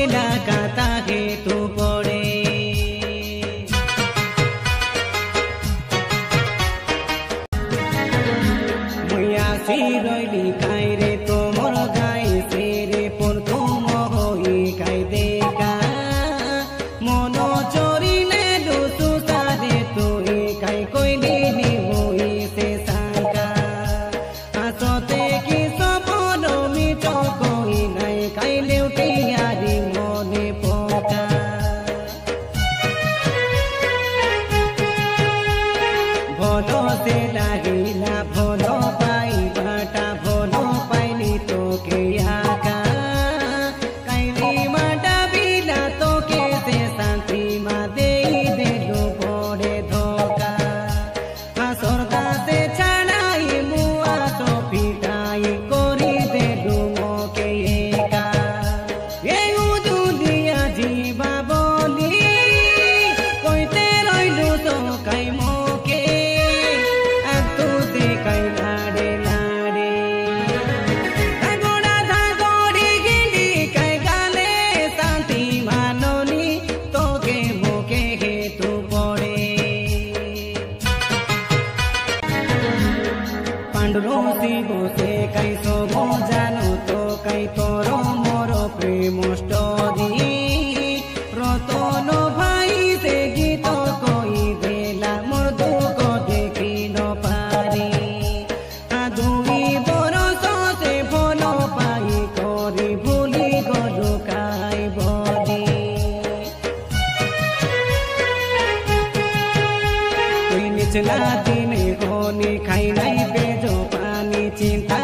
কইলা কাতা হে তু পড়ে মুইয়া সি রইলি কাইরে তোমর গাই সেরে পর তুম হই কাই দেখা মন চরিলে দুসু সাদে তুই কাই কইলি নি হই সে সাঙ্কা আসতে কি সপন মিট কই নাই কাই লেউটিয়ারি মনে পকা ভলো সে লাগিলা ভলো পাইবাটা ভলো পাইলি তোকে আকা কাইলি মাটা বিলা তোকে সে শান্তি মা দেই দেলু পড়ে ধোকা আসর দাসে ছাড়াই মুয়া তো পিটাই করি দেলু মোকে একা এই উদুলিয়া জীবা বলি কইতে রইলু তো কাই মোকে আতু দে কাই লাড়ে লাড়ে ধাগোড়া ধাগোড়ি গিলি কাই গালে শান্তি মাননি তোকে মোকে হেতু পড়ে পাণ্ডুর শিব সে কাই সব জানো তো কাই তোর মোর প্রেম স্টোরি রতন ভাই সে গীত কই দেলা মোর দুঃখ দেখি ন পারি দুই বরষ সে ভাল পাই করি ভুলি গলু কাই বলি তুই নিচলা দিনে হনি খাই নাই পেজ পানি চিন্তা